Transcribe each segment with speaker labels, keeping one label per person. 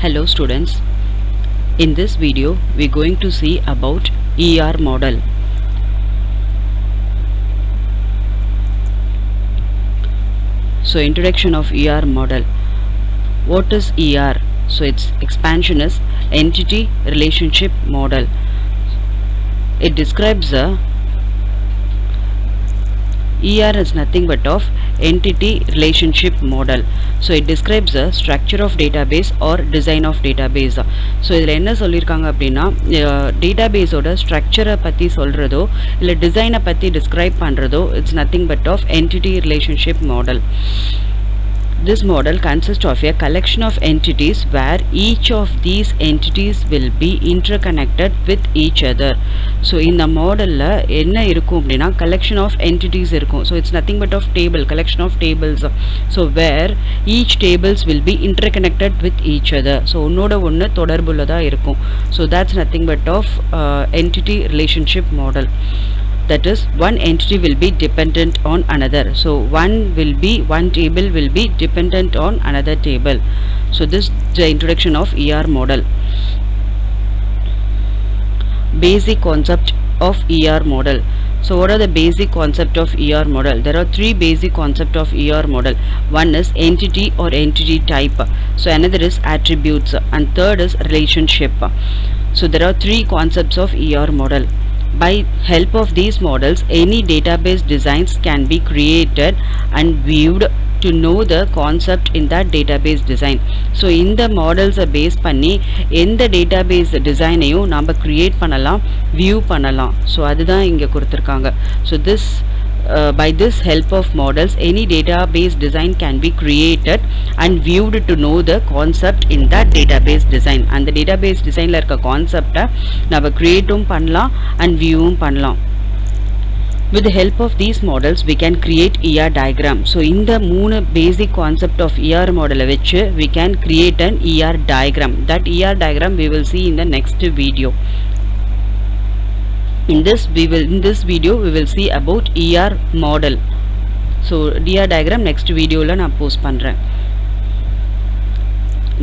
Speaker 1: Hello students, in this video we are going to see about ER model. So introduction of ER model. What is ER? So its expansion is Entity Relationship Model. It describes a ER is nothing but of entity relationship model. So it describes the structure of database or design of database. So இதில் என்ன சொல்லிருக்காங்க அப்படினா database ஓட structure பத்தி சொல்றதோ இல்ல design பத்தி describe பண்றதோ it's nothing but of entity relationship model. This model consists of a collection of entities where each of these entities will be interconnected with each other. So in the model la enna irukum appadina collection of entities irukum. So it's nothing but of table, collection of tables. So where each tables will be interconnected with each other. So onnoda onnu thodarbulla irukum. So that's nothing but of entity relationship model. That is, one entity will be dependent on another. So one table will be dependent on another table. So this is the introduction of ER model. Basic concept of ER model. So what are the basic concept of ER model? There are three basic concept of ER model. One is entity or entity type. So another is attributes, and third is relationship. So there are three concepts of ER model. By help of these models, any database designs can be created and viewed to know the concept in that database design. So in the models base பண்ணி எந்த database design ஐயும் நாம create பண்ணலாம், view பண்ணலாம். So அதுதான் இங்க கொடுத்திருக்காங்க. So this by this help of models, any database design can be created and viewed to know the concept in that database design. And the database design la irukka concept நம்ம createum பண்ணலாம் and viewum பண்ணலாம். With the help of these models, we can create ER diagram. So in the மூணு basic concept of ER model வெச்சு we can create an ER diagram. That ER diagram we will see in the next video. In this video we will see about ER model. So ER diagram next video la na post பண்றேன்.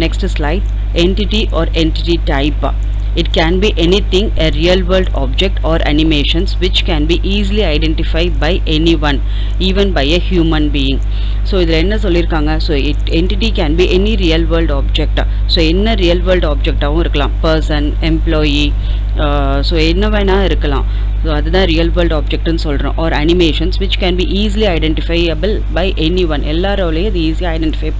Speaker 1: Next slide, entity or entity type. It can be anything, a real world object or animations which can be easily identified by anyone, even by a human being. So idhula enna sollirukanga? So entity can be any real world object. So enna real world object avum irukkalam, person, employee, so enna vena irukkalam. So அதுதான் real world object ன்னு சொல்றோம். Or animations which can be easily identifiable by anyone. எல்லாராலையும் இது ஈஸியா identify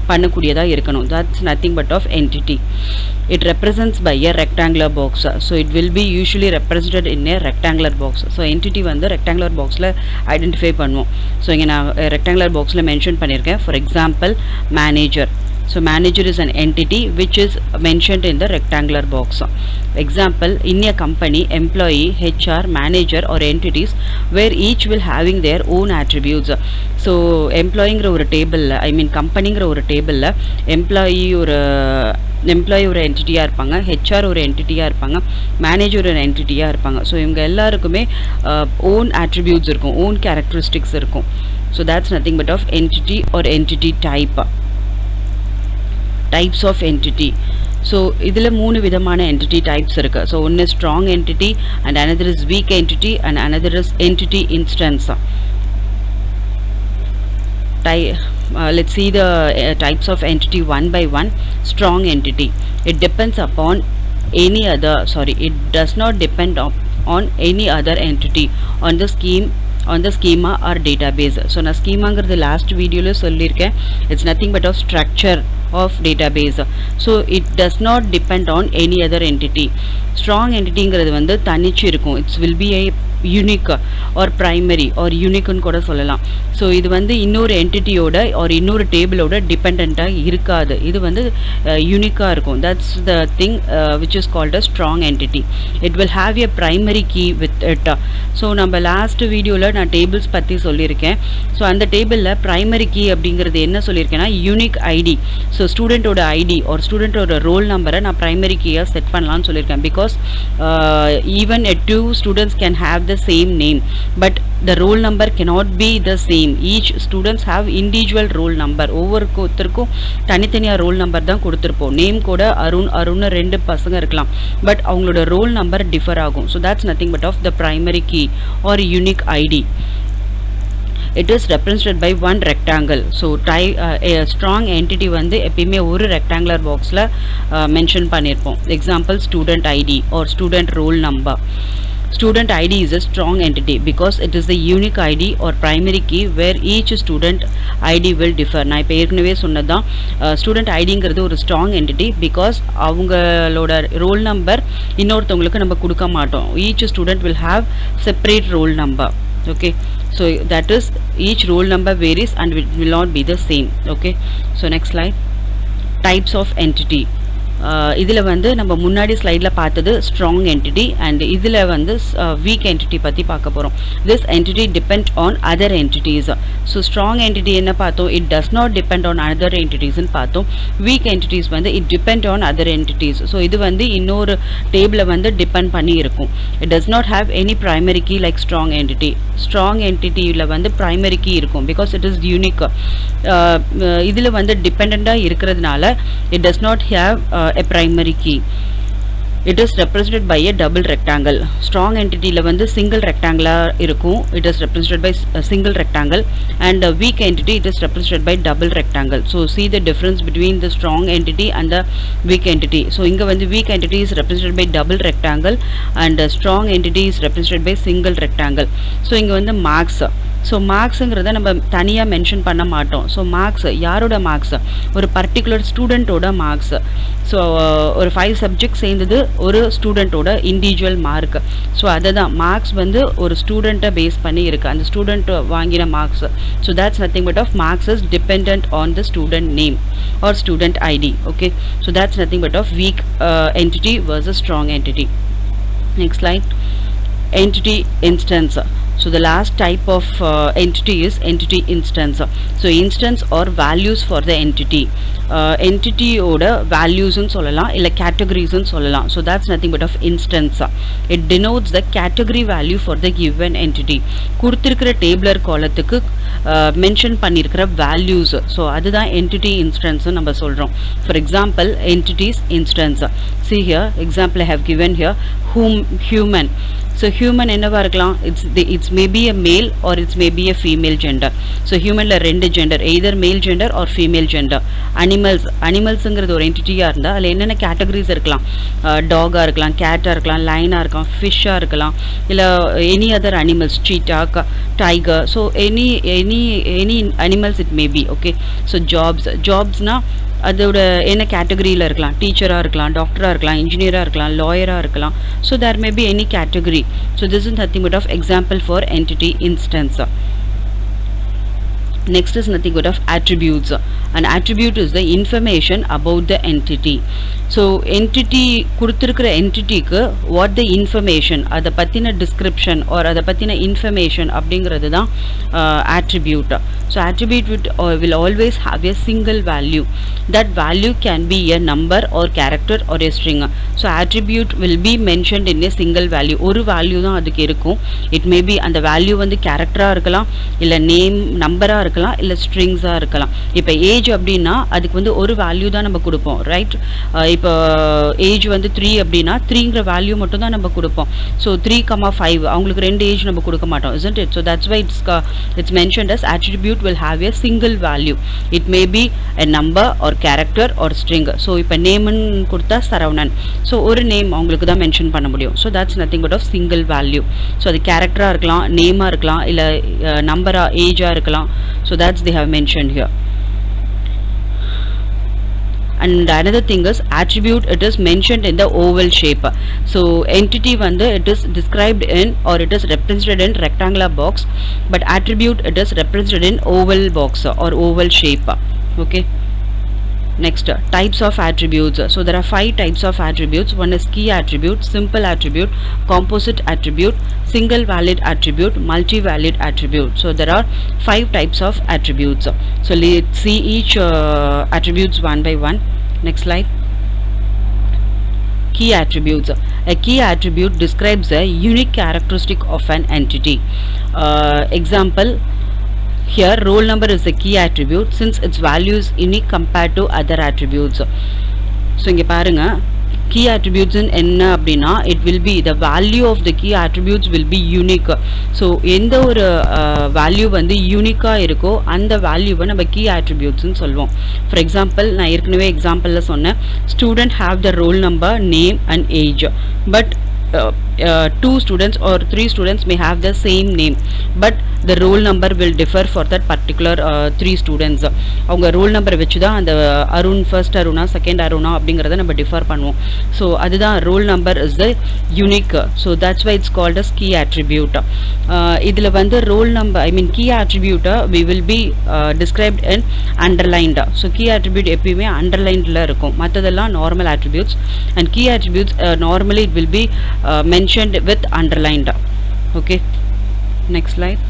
Speaker 1: பண்ணக்கூடியதா இருக்கணும். That's nothing but of entity. It represents by a rectangular box. So it will be usually represented in a rectangular box. So entity வந்து rectangular boxல identify பண்ணுவோம். So இங்க நான் rectangular boxல mention பண்ணிருக்கேன். For example, manager. So manager is an entity which is mentioned in the rectangular box. Example, in a company, employee, HR, manager or entities where each will having their own attributes. So employee ஒரு table, I mean company ஒரு table, employee ஒரு என்டிட்டியா இருப்பாங்க, HR ஒரு என்டிட்டியா இருப்பாங்க, manager ஒரு என்டிட்டியா இருப்பாங்க. So இவங்க எல்லாருக்குமே ஓன் attributes இருக்கும், ஓன் characteristics இருக்கும். So that's nothing but of entity or entity type. Types of entity. So இதில் மூணு விதமான entity types இருக்கு. So one is strong entity and another is weak entity and another is entity instance. Let's see the types of entity one by one. Strong entity. It depends upon any other, it does not depend on any other entity on the schema or database. So na schema ங்கிறது last video ல சொல்லிருக்கேன். It's nothing but of structure of database. So it does not depend on any other entity. Strong entity ங்கிறது வந்து தனிச்சு இருக்கும். It will be a unique or primary or unique ன்னு கூட சொல்லலாம். So இது வந்து இன்னொரு என்டிட்டியோட or இன்னொரு டேபிளோட டிபெண்டண்டா இருக்காது. இது வந்து யூனிக்கா இருக்கும். That's the thing which is called a strong entity. It will have a primary key with it. So நம்ம லாஸ்ட் வீடியோல நான் டேபிள்ஸ் பத்தி சொல்லியிருக்கேன். ஸோ அந்த டேபிளில் ப்ரைமரி கீ அப்படிங்கிறது என்ன சொல்லியிருக்கேன்னா யூனிக் ஐடி. ஸோ ஸ்டூடெண்ட்டோட ஐடி ஒரு ஸ்டூடெண்ட்டோட ரோல் நம்பரை நான் ப்ரைமரி கீயாக செட் பண்ணலான்னு சொல்லியிருக்கேன். Because even 2 students can have the same name, but the roll number cannot be the same. Each students have individual roll number. ஒவ்வொருத்தருக்கும் தனித்தனியா roll number தான் கொடுத்திருப்போம். Name கூட அருண் ரெண்டு பசங்க இருக்கலாம், பட் அவங்களோட roll number differ ஆகும். So that's nothing but of the primary key or unique ID. It is represented by one rectangle. So a strong entity வந்து எப்பயுமே ஒரு rectangular boxல mention பண்ணிருப்போம். Example student ID or student roll number. Student ID is a strong entity because it is the unique ID or primary key where each student ID will differ. நான் இப்போ ஏற்கனவே சொன்னதான் student IDங்கிறது ஒரு strong entity because அவங்களோட roll number இன்னொருத்தவங்களுக்கு நம்ம கொடுக்க மாட்டோம். Each student will have separate roll number. Okay, so that is each roll number varies and it will not be the same. Okay, so next slide. Types of entity. இதில் வந்து நம்ம முன்னாடி ஸ்லைடில் பார்த்தது ஸ்ட்ராங் என்டிட்டி அண்ட் இதில் வந்து week entity பற்றி பார்க்க போகிறோம். This entity depend on other entities. So strong entity என்ன பார்த்தோம், it does not depend on other என்டிட்டிஸ்ன்னு பார்த்தோம். வீக் என்டிட்டிஸ் வந்து it depend on other entities. So இது வந்து இன்னொரு டேபிளை வந்து டிபெண்ட் பண்ணி இருக்கும். It does not have any primary key like strong entity. Strong என்டிட்டியில் வந்து ப்ரைமரி கீ இருக்கும் பிகாஸ் இட் இஸ் யூனிக். இதில் வந்து டிபெண்ட்டாக இருக்கிறதுனால it does not have a primary key. It is represented by a double rectangle. Strong entity ல வந்து single rectangle இருக்கும். It is represented by a single rectangle and a weak entity it is represented by double rectangle. So see the difference between the strong entity and the weak entity. So இங்க வந்து weak entity is represented by double rectangle and a strong entity is represented by single rectangle. So இங்க வந்து marks. So மார்க்ஸுங்கிறத நம்ம தனியாக mention பண்ண மாட்டோம். So marks யாரோட marks, ஒரு பர்டிகுலர் ஸ்டூடெண்ட்டோட மார்க்ஸ். ஸோ ஒரு 5 சப்ஜெக்ட் சேர்ந்தது ஒரு ஸ்டூடெண்ட்டோட இண்டிவிஜுவல் மார்க். ஸோ அதை தான் மார்க்ஸ் வந்து ஒரு ஸ்டூடெண்ட்டை பேஸ் பண்ணி இருக்குது, அந்த ஸ்டூடெண்ட் வாங்கின marks. So that's nothing but of marks is dependent on the student name or student ID. Okay, so that's nothing but of weak entity versus strong entity. Next slide. Entity instance. So the last type of entity is entity instance. So instance or values for the entity. Entity oda values ன்னு சொல்லலாம், இல்ல categories ன்னு சொல்லலாம். So that's nothing but of instance. It denotes the category value for the given entity. கொடுத்திருக்கிற டேபிளர் காலத்துக்கு mention பண்ணியிருக்கிற values. So அதுதான் entity instance நம்ம சொல்கிறோம். For example, entities instance. See here, example I have given here, human. So human என்னவா இருக்கலாம், it's maybe a male or it's maybe a female gender. So humanல ரெண்டு gender, either male gender or female gender. animalsங்கிறது ஒரு என்டிட்டியாக இருந்தால் அதில் என்னென்ன categories இருக்கலாம், டாகாக இருக்கலாம், கேட்டாக இருக்கலாம், லைனாக இருக்கலாம், ஃபிஷ்ஷாக இருக்கலாம், இல்லை any other animals, cheetah, tiger. So any animals it may be. Okay, so ஜாப்ஸ்னால் அதோட என்ன கேட்டகரியில் இருக்கலாம், டீச்சராக இருக்கலாம், டாக்டராக இருக்கலாம், இன்ஜினியராக இருக்கலாம், லாயராக இருக்கலாம். So there may be any category. So this is nothing but of example for entity instance. Next is nothing but of attributes. An attribute is the information about the entity. So entity கொடுத்திருக்கிற என்டிட்டிக்கு what the information, அதை பற்றின description or அதை பற்றின information அப்படிங்கிறது தான் attribute. So attribute will always have a single value. That value can be a number or character or a string. So attribute will be mentioned in a single value. ஒரு value தான் அதுக்கு இருக்கும். It may be அந்த value வந்து கேரக்டராக இருக்கலாம், இல்லை name நம்பராக இருக்கலாம், இல்லை ஸ்ட்ரிங்ஸாக இருக்கலாம். இப்போ ஏஜ் அப்படின்னா அதுக்கு வந்து ஒரு வேல்யூ தான் நம்ம கொடுப்போம், ரைட்? இப்போ ஏஜ் வந்து 3 அப்படின்னா 3ங்கிற வேல்யூ மட்டும் தான் நம்ம கொடுப்போம். ஸோ 3,5 அவங்களுக்கு 2 ஏஜ் நம்ம கொடுக்க மாட்டோம், isn't it? So that's why it's mentioned as attribute will have a single value. It may be a number or character or string. So இப்போ நேம்னு கொடுத்தா சரவணன். ஸோ ஒரு நேம் அவங்களுக்கு தான் மென்ஷன் பண்ண முடியும். So that's nothing but of single value. So அது கேரக்டராக இருக்கலாம், நேமாக இருக்கலாம், இல்லை நம்பராக, ஏஜாக இருக்கலாம். So that's they have mentioned here. And another thing is attribute, it is mentioned in the oval shape. So entity வந்து it is described in or it is represented in rectangular box, but attribute it is represented in oval box or oval shape. Okay, next, types of attributes. So there are 5 types of attributes. One is key attribute, simple attribute, composite attribute, single valid attribute, multi-valid attribute. So there are 5 types of attributes. So let's see each attributes one by one. Next slide. Key attributes. A key attribute describes a unique characteristic of an entity. Example, here roll number is a key attribute since its value is unique compared to other attributes. So இங்க பாருங்க key attributes என்ன அப்படின்னா it will be the value of the key attributes will be unique. So எந்த ஒரு value வந்து யூனிக்கா இருக்கோ அந்த வேல்யூவை நம்ம key attributes னு சொல்லுவோம். For example, நான் ஏற்கனவே எக்ஸாம்பிள்ல சொன்னேன், student have the roll number, name and age, but two students or three students may have the same name, but the roll number will differ for that particular three students. அவங்க roll number வச்சு தான் அந்த Arun first Aruna second Aruna அப்படிங்கறத நம்ம differ பண்ணுவோம். So அதுதான் roll number is the unique, so that's why it's called as key attribute. இதுல வந்து roll number, I mean key attribute we will be described in underlined. So key attribute எப்பவுமே underlinedல இருக்கும், மத்ததெல்லாம் normal attributes, and key attributes normally it will be mentioned with underlined. Okay, next slide.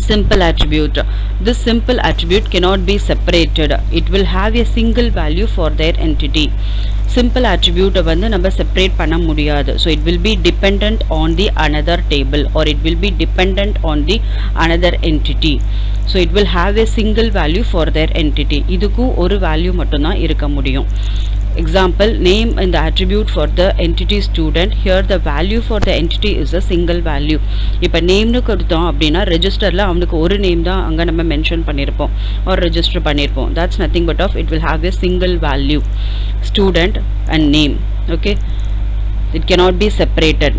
Speaker 1: Simple attribute. This simple attribute cannot be separated, it will have a single value for their entity. Simple attribute வந்து நம்ம separate பண்ண முடியாது, so it will be dependent on the another table or it will be dependent on the another entity. So it will have a single value for their entity. இதுக்கு ஒரு value மட்டும் தான் இருக்க முடியும். Example, name in the attribute for the entity student. Here the value for the entity is a single value. இப்ப name னு கொடுத்தோம் அப்படின்னா ரெஜிஸ்டர்ல அவனுக்கு ஒரு நேம் தான் அங்க நம்ம மென்ஷன் பண்ணிருப்போம் or ரெஜிஸ்டர் பண்ணிருப்போம். That's nothing but of it will have a single value, student and name. Okay, it cannot be separated.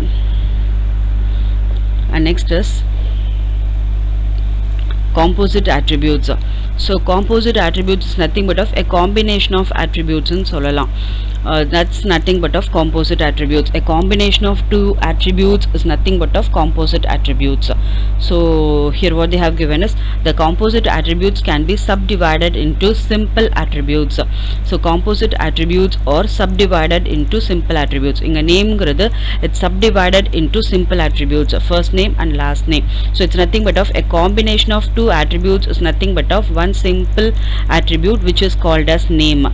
Speaker 1: And next is composite attributes. So composite attributes is nothing but of a combination of attributes in சொல்லலாம். That's nothing but of composite attributes. A combination of two attributes is nothing but of composite attributes. So here what they have given is the composite attributes can be subdivided into simple attributes. So composite attributes are subdivided into simple attributes. Inga name ங்கிறது it's subdivided into simple attributes, first name and last name. So it's nothing but of a combination of two attributes is nothing but of one simple attribute which is called as name.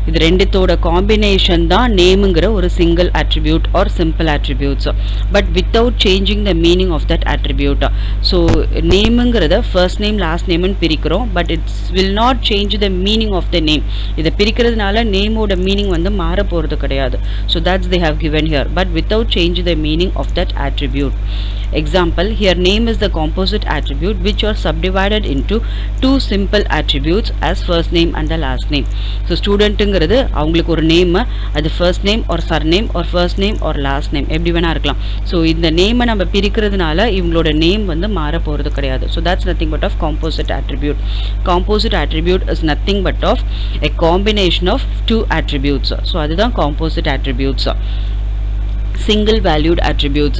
Speaker 1: இது ரெண்டுத்தோட combination தான் நேம்ங்கிற ஒரு single attribute or simple attributes, but without changing the meaning of that attribute. So நேம்ங்கிறத first name last name னு பிரிக்கிறோம், but it will not change the meaning of the name. இத பிரிக்கிறதுனால நேமோட meaning வந்து மாற போறது கிடையாது. So that's they have given here, but without changing the meaning of that attribute. Example, here name is the composite attribute which are subdivided into two simple attributes as first name and the last name. So student ங்கிறது அவங்களுக்கு ஒரு name, அது first name or surname or first name or last name எப்படி வேணா இருக்கலாம். So இந்த நேமை நம்ம பிரிக்கிறதுனால இவங்களோட நேம் வந்து மாற போறது கிடையாது. So that's nothing but of composite attribute. Composite attribute is nothing but of a combination of two attributes. So அதுதான் composite attributes. Single valued attributes,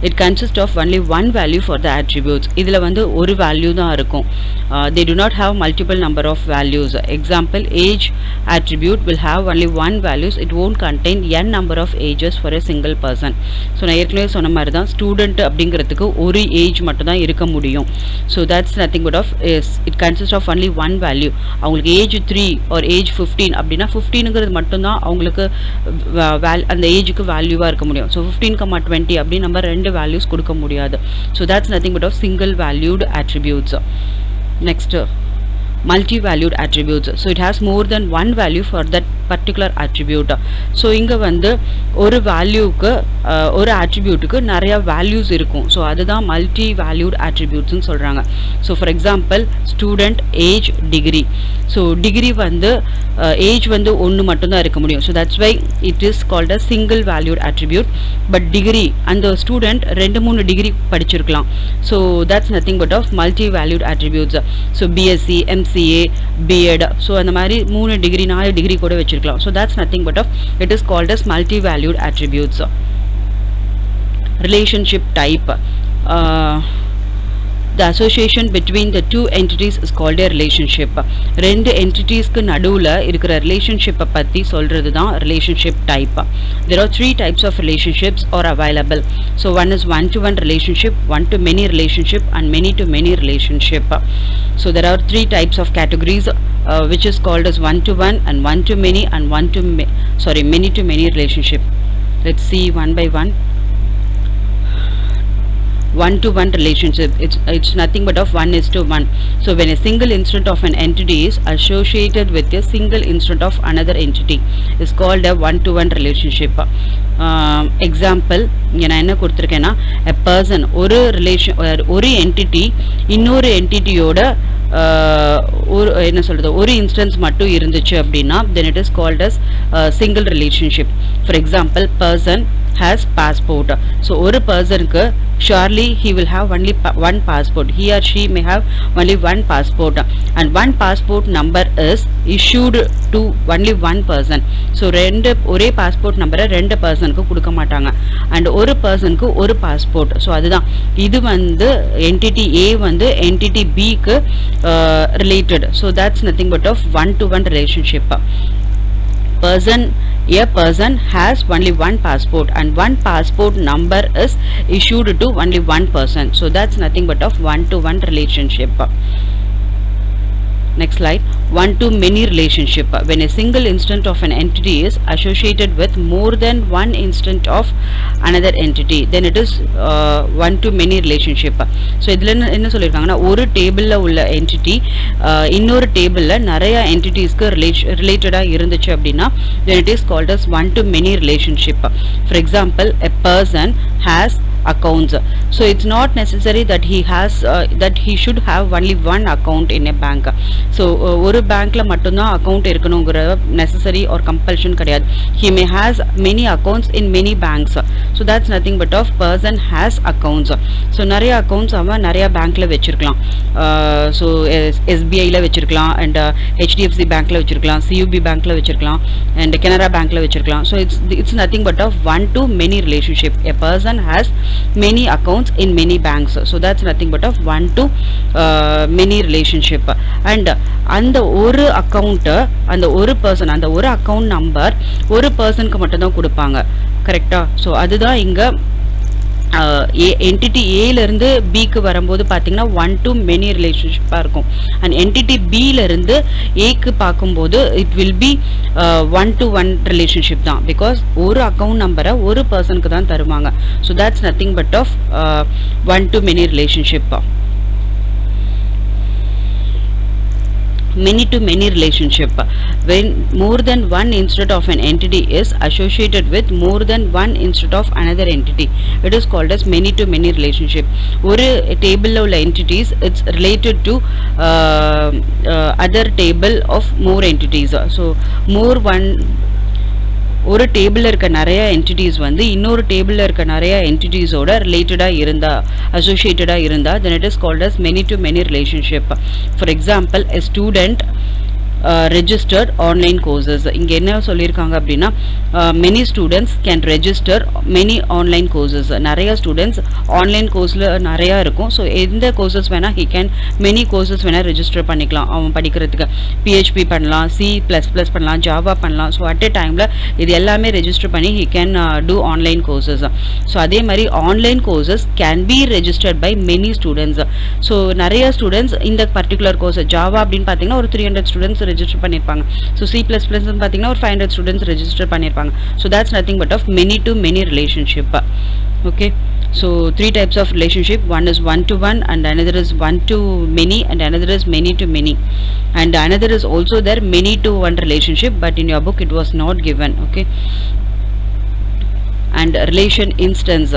Speaker 1: it consists of only one value for the attributes. இதுல வந்து ஒரு value தான் இருக்கும். They do not have multiple number of values. Example, age attribute will have only one values, it won't contain n number of ages for a single person. So நான் ஏற்கனவே சொன்ன மாதிரி தான் student அப்படிங்கிறதுக்கு ஒரு age மட்டும் தான் இருக்க முடியும். So that's nothing but of is it consists of only one value. அவங்களுக்கு age 3 or age 15 அப்படின்னா 15ங்கிறது மட்டும் தான் அவங்களுக்கு அந்த ஏஜுக்கு வேல்யூவா இருக்க முடியும். So 15,20 அப்படி நம்ம ரெண்டு values கொடுக்க முடியாது. So that's nothing but of single valued attributes. Next, multi-valued attributes. So it has more than one value for that particular attribute. So இங்க வந்து ஒரு வேல்யூக்கு ஒரு attributeக்கு நிறைய values இருக்கும். So அதுதான் multi-valued attributes னு சொல்றாங்க. So for example, student, age, degree. So degree வந்து age வந்து ஒன்னு மட்டும் தான் இருக்க முடியும். So that's why it is called a single valued attribute. But degree, அந்த student 2-3 degree படிச்சிருக்கலாம். So that's nothing but of multi-valued attributes. So BSc, MCA, B.Ed. So அந்த மாதிரி 3 degree 4 degree கூட வச்சிருக்கலாம். So that's nothing but of it is called as multi-valued attributes. Relationship type. The association between the two entities is called a relationship. ரெண்டு entities-க்கு நடுவுல இருக்கிற relationship பத்தி சொல்றது தான் relationship type. There are three types of relationships are available. So one is one-to-one relationship, one-to-many relationship and many-to-many relationship. So there are three types of categories which is called as one-to-one and one-to-many and many-to-many relationship. let's see one by one. One-to-one relationship, it's nothing but of 1:1. So when a single instant of an entity is associated with a single instant of another entity is called a one-to-one relationship. Example இங்க நான் என்ன கொடுத்திருக்கேன்னா, a person ஒரு entity இன்னொரு entityயோட ஒரு என்ன சொல்றது ஒரு instance மட்டும் இருந்துச்சு அப்படின்னா then it is called as single relationship. For example, person has passport. So ஒரு personக்கு surely he will have only one passport. He or she may have only one passport, and one passport number is issued to only one person. So ஒரே passport நம்பரை ரெண்டு personக்கு கொடுக்க மாட்டாங்க, and ஒரு personக்கு ஒரு passport. So அதுதான் இது வந்து entity A வந்து entity B க்கு related. So that's nothing but of one-to-one relationship. A person has only one passport, and one passport number is issued to only one person. So that's nothing but of one-to-one relationship. Next slide. One-to-many relationship. When a single instant of an entity is associated with more than one instant of another entity, then it is one-to-many relationship. So இதில் என்ன சொல்லியிருக்காங்கன்னா, ஒரு டேபிளில் உள்ள entity இன்னொரு டேபிளில் நிறைய என்டிட்டிஸ்க்கு ரிலேட்டடாக இருந்துச்சு அப்படின்னா then it is called as one-to-many relationship. For example, a person has accounts. So it's not necessary that he should have only one account in a bank. So ஒரு பேங்க்ல மட்டும்தான் அக்கவுண்ட் இருக்கணுங்கிற necessary or compulsion கிடையாது. He may has many accounts in many banks. So that's nothing but of person has accounts. So நிறைய accounts அவன் நிறைய பேங்க்ல வச்சிருக்கலாம். So SBIல வச்சிருக்கலாம், and HDFC பேங்க்ல வச்சிருக்கலாம், CUB பேங்க்ல வச்சிருக்கலாம், and Canara பேங்க்ல வச்சிருக்கலாம். So it's nothing but of one to many relationship. A person has many accounts in many banks. So that's nothing but of one to many relationship. And அந்த ஒரு account அந்த ஒரு person அந்த ஒரு account number ஒரு பர்சனுக்கு மட்டும் தான் கொடுப்பாங்க, கரெக்டா? ஸோ அதுதான் இங்க என்டிட்டி ஏலேருந்து பிக்கு வரும்போது பார்த்தீங்கன்னா ஒன் டு மெனி ரிலேஷன்ஷிப்பாக இருக்கும், அண்ட் என்டிட்டி பியிலேருந்து ஏக்கு பார்க்கும்போது it will be one to one relationship தான், பிகாஸ் ஒரு அக்கௌண்ட் நம்பரை ஒரு பர்சனுக்கு தான் தருவாங்க. So that's nothing but of one to many relationship. Many to many relationship, when more than one instant of an entity is associated with more than one instant of another entity, it is called as many to many relationship. ஒரு table உள்ள entities it's related to other table of more entities. So more one ஒரு டேபிளில் இருக்க நிறைய entities வந்து இன்னொரு டேபிளில் இருக்க நிறைய என்டிட்டிஸோட ரிலேட்டடாக இருந்தா அசோசியேட்டடாக இருந்தா then it is called as many to many relationship. For example, a student registered online courses. இங்க என்ன சொல்லியிருக்காங்க அப்படின்னா, many students can register many online courses. நிறைய ஸ்டூடெண்ட்ஸ் ஆன்லைன் கோர்ஸில் நிறையா இருக்கும். ஸோ எந்த கோர்சஸ் வேணால் he can many courses வேணால் ரெஜிஸ்டர் பண்ணிக்கலாம். அவன் படிக்கிறதுக்கு PHP பண்ணலாம், C++ பண்ணலாம், ஜாவா பண்ணலாம். ஸோ அட் எ டைமில் இது எல்லாமே ரெஜிஸ்டர் பண்ணி he can do online courses. So அதே மாதிரி online courses can be registered by many students. So நிறைய ஸ்டூடெண்ட்ஸ் இந்த பர்டிகுலர் கோர்ஸ் ஜாவா அப்படின்னு பார்த்தீங்கன்னா ஒரு 300 ஸ்டூடெண்ட்ஸ் ரெஜிஸ்டர் பண்ணியிருப்பாங்க. ஸோ C++ பார்த்தீங்கன்னா ஒரு 500 ஸ்டூடெண்ட்ஸ் ரெஜிஸ்டர் பண்ணியிருப்பாங்க. So that's nothing but of many to many relationship. Okay, so three types of relationship. One is one to one, and another is one to many, and another is many to many, and another is also there many to one relationship, but in your book it was not given. Okay, and relation instance.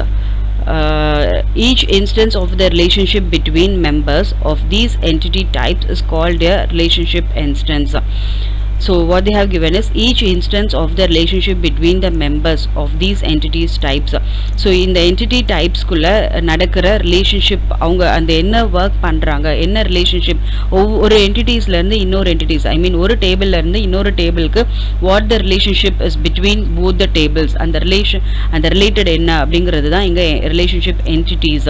Speaker 1: Each instance of the relationship between members of these entity types is called a relationship instance. So what they have given is each instance of the relationship between the members of these entities types. So in the entity types குள்ள நடக்கிற relationship, அவங்க அந்த என்ன work பண்றாங்க, என்ன relationship, ஒரு என்டிட்டிஸ்ல இருந்து இன்னொரு என்டிட்டிஸ், ஐ மீன் ஒரு டேபிள்ல இருந்து இன்னொரு டேபிளுக்கு what the relationship is between both the tables, அந்த ரிலேஷன் அந்த ரிலேட்டட் என்ன அப்படிங்கிறது தான் இங்க relationship entities.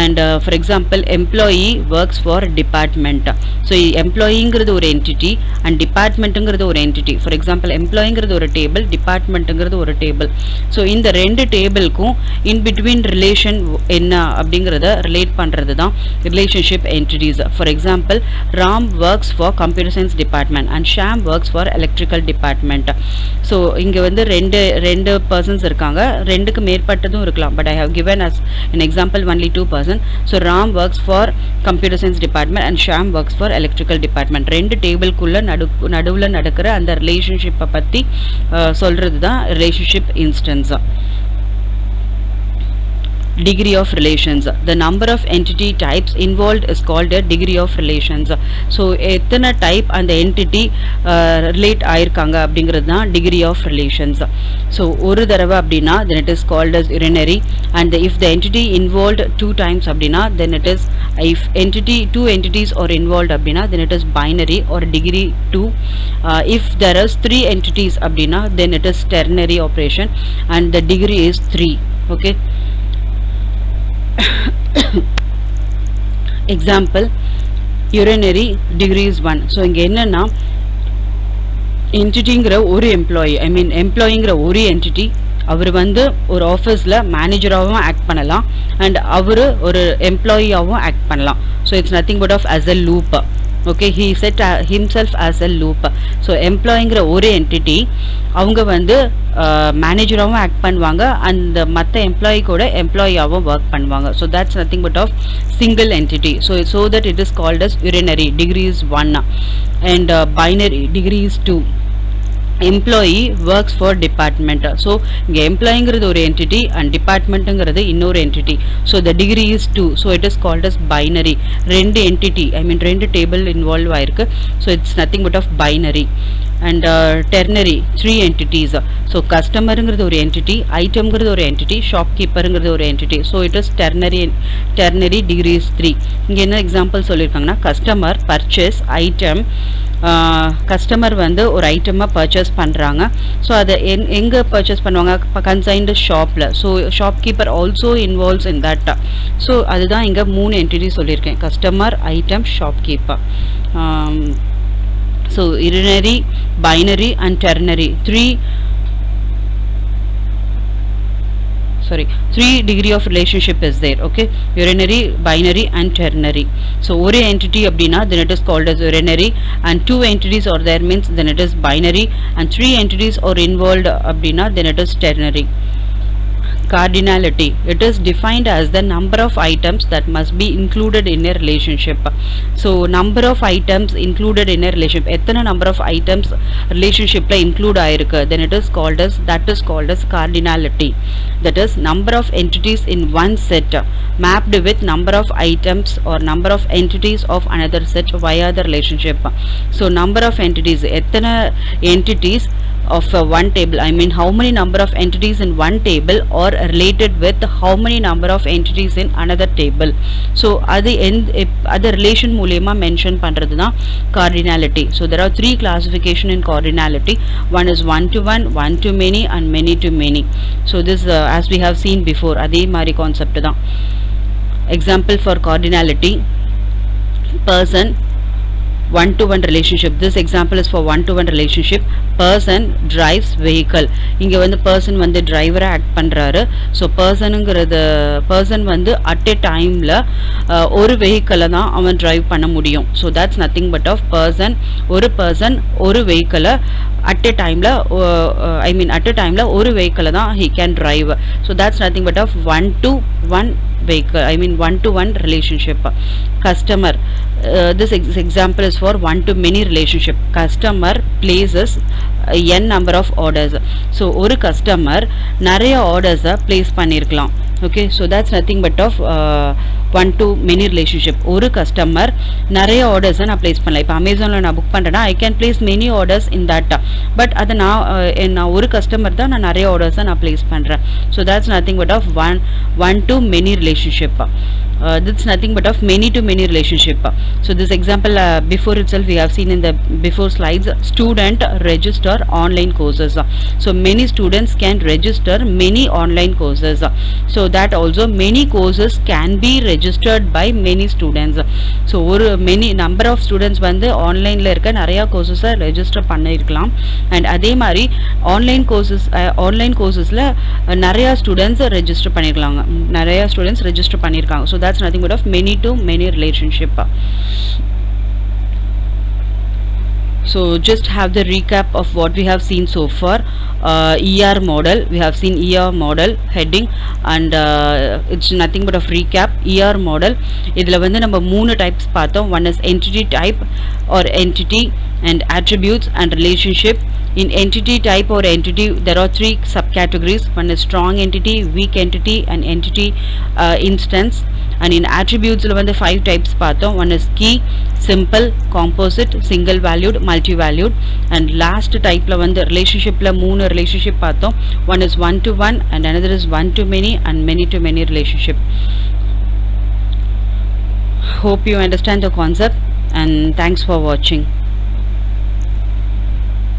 Speaker 1: and for example employee works for department. So employee ங்கிறது ஒரு entity and department ங்கிறது ஒரு entity. For example employee ங்கிறது ஒரு table, department ங்கிறது ஒரு table. So இந்த ரெண்டு டேபிளுக்கும் in between relation என்ன அப்படிங்கறத ரிலேட் பண்றது தான் relationship entities. For example Ram works for computer science department and Sham works for electrical department. So இங்க வந்து ரெண்டு persons இருக்காங்க, ரெண்டுக்கு மேற்பட்டதும் இருக்கலாம், but I have given as an example only two person. So Ram works for computer science department and Sham works for electrical department. ரெண்டு டேபிள்குள்ள நடுவுல நடக்கிற அந்த ரிலேஷன்ஷிப்பை பத்தி சொல்றது தான் relationship instance. Degree of relations, the number of entity types involved is called a degree of relations. So எத்தனை type அந்த entity relate ஆயிருக்காங்க அப்படிங்கிறது தான் degree of relations. So ஒரு தடவை அப்படின்னா then it is called as urinary, and if the entity involved two times அப்படின்னா then it is, if two entities are involved அப்படின்னா then it is binary or degree 2. If there is three entities அப்படின்னா then it is ternary operation and the degree is 3. Okay. Example urinary degree is 1. So இங்க என்னன்னா என்டிட்டிங்கிற ஒரு employee, ஐ மீன் எம்ப்ளாயிங்கிற ஒரு entity, அவர் வந்து ஒரு ஆஃபீஸில் மேனேஜராகவும் act பண்ணலாம் அண்ட் அவர் ஒரு எம்ப்ளாயியாகவும் ஆக்ட் பண்ணலாம். So it's nothing but of as a loop. Okay, he set himself as a loop. So எம்ப்ளாயிங்கிற ஒரு என்டிட்டி அவங்க வந்து மேனேஜராகவும் ஆக்ட் பண்ணுவாங்க and மற்ற எம்ப்ளாயி கூட எம்ப்ளாயியாகவும் ஒர்க் பண்ணுவாங்க. So that's nothing but of single entity. So that it is called as urinary, degree is 1, and binary, degree is 2. Employee works for department. So இங்க எம்ப்ளாயிங்கிறது ஒரு entity and departmentங்கிறது இன்னொரு entity. So the degree is 2. So it is called as binary. ரெண்டு entity, I mean ரெண்டு table involve ஆயிருக்கு. So it's nothing but of binary. And ternary, 3 entities. So customerங்கிறது ஒரு entity, itemங்கிறது ஒரு entity, shopkeeperங்கிறது ஒரு entity. So it is ternary, degree is 3. இங்க என்ன example சொல்லியிருக்காங்கன்னா customer purchase item, customer வந்து ஒரு ஐட்டமாக பர்ச்சேஸ் பண்ணுறாங்க. ஸோ அதை எங்கே பர்ச்சேஸ் பண்ணுவாங்க, கன்சைன்டு ஷாப்பில். So shopkeeper also involves in that. So அதுதான் இங்கே 3 என்டிட்டி சொல்லியிருக்கேன், customer, item, shopkeeper. So urinary, binary and ternary, 3 degree of relationship is there. Okay, urinary, binary and ternary. So one entity abdina then it is called as urinary, and 2 entities are there means then it is binary, and 3 entities are involved abdina then it is ternary. Cardinality, it is defined as the number of items that must be included in a relationship. So number of items included in a relationship, எத்தனை number of items relationshipல include ஆயிருக்கு then it is called as cardinality. That is number of entities in one set mapped with number of items or number of entities of another set via the relationship. So number of entities, எத்தனை entities of one table, I mean how many number of entities in one table are related with how many number of entities in another table. So அது relation மூலமா mention பண்றது தான் cardinality. So there are 3 classification in cardinality. One is one to one, one to many and many to many. So this as we have seen before அதே மாதிரி concept தான். Example for cardinality, person, one-to-one relationship. This example is for one-to-one relationship. Person drives vehicle. இங்க வந்து person வந்து driver act பண்றாரு. So person வந்து at a timeல ஒரு vehicle தான் அவன் drive பண்ண முடியும். So that's nothing but of person, ஒரு person ஒரு vehicle at a timeல ஒரு vehicle தான் he can drive. So that's nothing but of one-to-one vehicle, I mean one-to-one relationship. Customer, this example is for one-to-many relationship. Customer places n number of orders. So ஒரு customer நிறைய orders place பண்ணிருக்கலாம். Okay, so that's nothing but of one-to-many relationship. ஒரு customer நிறைய orders நான் place பண்ணலாம். இப்போ Amazonல நான் book பண்றேன்னா I can place many orders in that. But அது நான் ஒரு customer தான் நான் நிறைய orders நான் place பண்றேன். So that's nothing but of one-to-many relationship. that's nothing but of many to many relationship. So this example before itself we have seen in the before slides, student register online courses. So many students can register many online courses. So that also many courses can be registered by many students. So ஒரு many number of students வந்து ஆன்லைனில் இருக்க நிறையா கோர்சஸை register பண்ணியிருக்கலாம். And அதே மாதிரி online கோர்சஸில் நிறையா students register பண்ணியிருக்கலாங்க, நிறையா ஸ்டூடெண்ட்ஸ் ரெஜிஸ்டர் பண்ணியிருக்காங்க. So that's nothing but of many to many relationship. So just have the recap of what we have seen so far. ER model, we have seen ER model heading, and it's nothing but of recap. ER model idhula vandu நம்ம மூணு types பார்த்தோம். One is entity type or entity, and attributes and relationship. In entity type or entity there are three subcategories. One is strong entity, weak entity, and entity instance. And in attributes la vandu 5 types பார்த்தோம். One is key, simple, composite, single valued, multi valued. And last type la vandu relationship la மூணு relationship பார்த்தோம். One is one to one, and another is one to many, and many to many relationship. Hope you understand the concept, and thanks for watching.